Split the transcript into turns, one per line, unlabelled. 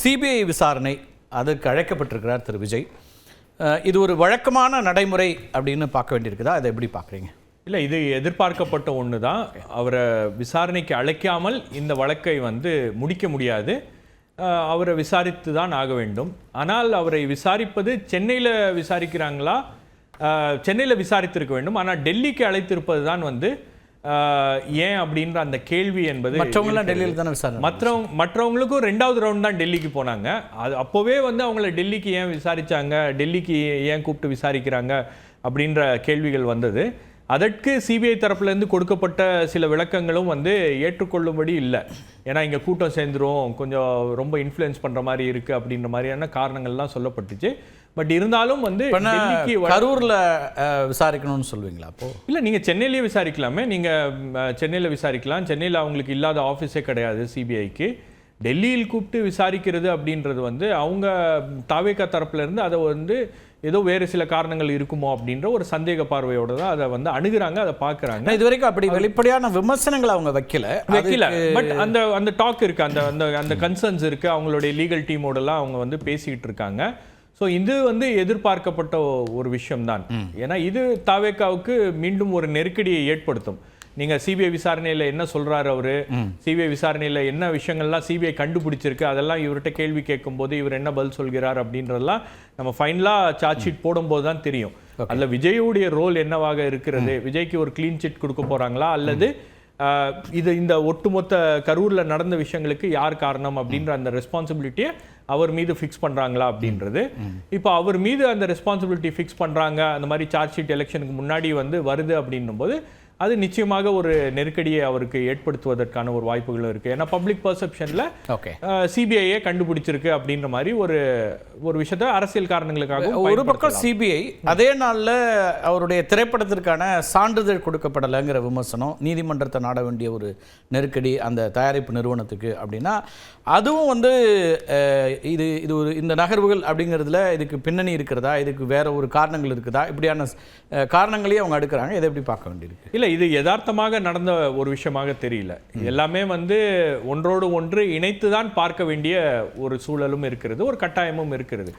CBI விசாரணை அதற்கு அழைக்கப்பட்டிருக்கிறார் திரு விஜய். இது ஒரு வழக்கமான நடைமுறை அப்படின்னு பார்க்க வேண்டியிருக்குதா? அதை எப்படி பார்க்குறீங்க?
இல்லை, இது எதிர்பார்க்கப்பட்ட ஒன்று தான். அவரை விசாரணைக்கு அழைக்காமல் இந்த வழக்கை முடிக்க முடியாது. அவரை விசாரித்து தான் ஆக வேண்டும். ஆனால் அவரை விசாரிப்பது சென்னையில் விசாரிக்கிறாங்களா? சென்னையில் விசாரித்திருக்க வேண்டும். ஆனால் டெல்லிக்கு அழைத்திருப்பது தான் ஏன் அப்படின்ற அந்த கேள்வி என்பது
டெல்லியில் தானே விசாரணை.
மற்றவங்களுக்கும் 2வது ரவுண்ட் தான் டெல்லிக்கு போனாங்க. அது அப்போவே அவங்கள டெல்லிக்கு ஏன் விசாரிச்சாங்க, டெல்லிக்கு ஏன் கூப்பிட்டு விசாரிக்கிறாங்க அப்படின்ற கேள்விகள் வந்தது. அதற்கு சிபிஐ தரப்புலேருந்து கொடுக்கப்பட்ட சில விளக்கங்களும் ஏற்றுக்கொள்ளும்படி இல்லை. ஏன்னா இங்கே கூட்டம் சேர்ந்துரும், கொஞ்சம் ரொம்ப இன்ஃப்ளூயன்ஸ் பண்ணுற மாதிரி இருக்குது அப்படின்ற மாதிரியான காரணங்கள்லாம் சொல்லப்பட்டுச்சு. பட் இருந்தாலும்
டெல்லிக்கு கரூரில் விசாரிக்கணும்னு சொல்லுவீங்களா? அப்போது
இல்லை, நீங்கள் சென்னையிலேயே விசாரிக்கலாமே. நீங்கள் சென்னையில் விசாரிக்கலாம். சென்னையில் அவங்களுக்கு இல்லாத ஆஃபீஸே கிடையாது சிபிஐக்கு. டெல்லியில் கூப்பிட்டு விசாரிக்கிறது அப்படின்றது அவங்க தாவேகா தரப்புலேருந்து அதை ஏதோ வேறு சில காரணங்கள் இருக்குமோ அப்படின்ற ஒரு சந்தேக பார்வையோடு தான் அதை அணுகுறாங்க, அதை பார்க்குறாங்க.
இது வரைக்கும் அப்படி வெளிப்படையான விமர்சனங்கள் அவங்க வைக்கல.
பட் அந்த டாக் இருக்குது, அந்த கன்சர்ன்ஸ் இருக்குது. அவங்களுடைய லீகல் டீமோடலாம் அவங்க பேசிக்கிட்டு இருக்காங்க. ஸோ இது எதிர்பார்க்கப்பட்ட ஒரு விஷயம்தான். ஏன்னா இது தாவேகாவுக்கு மீண்டும் ஒரு நெருக்கடியை ஏற்படுத்தும். நீங்கள் சிபிஐ விசாரணையில் என்ன சொல்கிறாரு அவர், சிபிஐ விசாரணையில் என்ன விஷயங்கள்லாம் சிபிஐ கண்டுபிடிச்சிருக்கு, அதெல்லாம் இவர்கிட்ட கேள்வி கேட்கும்போது இவர் என்ன பதில் சொல்கிறார் அப்படின்றதெல்லாம் நம்ம ஃபைனலாக சார்ஜ் ஷீட் போடும்போது தான் தெரியும். அதில் விஜயுடைய ரோல் என்னவாக இருக்கிறது, விஜய்க்கு ஒரு க்ளீன் சிட் கொடுக்க போகிறாங்களா, அல்லது இந்த ஒட்டுமொத்த கரூரில் நடந்த விஷயங்களுக்கு யார் காரணம் அப்படின்ற அந்த ரெஸ்பான்சிபிலிட்டியை அவர் மீது ஃபிக்ஸ் பண்ணுறாங்களா அப்படின்றது. இப்போ அவர் மீது அந்த ரெஸ்பான்சிபிலிட்டி ஃபிக்ஸ் பண்ணுறாங்க, அந்த மாதிரி சார்ஜ் ஷீட் எலெக்ஷனுக்கு முன்னாடி வருது அப்படின்னும் போது அது நிச்சயமாக ஒரு நெருக்கடியை அவருக்கு ஏற்படுத்துவதற்கான ஒரு வாய்ப்புகளும் இருக்குது. ஏன்னா பப்ளிக் பர்செப்ஷனில் சிபிஐயே கண்டுபிடிச்சிருக்கு அப்படின்ற மாதிரி ஒரு விஷயத்த அரசியல் காரணங்களுக்காக
ஒரு பக்கம் சிபிஐ, அதே நாளில் அவருடைய திரைப்படத்திற்கான சான்றிதழ் கொடுக்கப்படலைங்கிற விமர்சனம், நீதிமன்றத்தை நாட வேண்டிய ஒரு நெருக்கடி அந்த தயாரிப்பு நிறுவனத்துக்கு அப்படின்னா, அதுவும் இது ஒரு இந்த நகர்வுகள் அப்படிங்கிறதுல இதுக்கு பின்னணி இருக்கிறதா, இதுக்கு வேற ஒரு காரணங்கள் இருக்குதா, இப்படியான காரணங்களையும் அவங்க எடுக்கிறாங்க. இதை எப்படி பார்க்க வேண்டியிருக்கு?
இல்லை, இது யதார்த்தமாக நடந்த ஒரு விஷயமாக தெரியல. எல்லாமே ஒன்றோடு ஒன்று இணைத்து தான் பார்க்க வேண்டிய ஒரு சூழலும் இருக்கிறது, ஒரு கட்டாயமும் இருக்கிறது.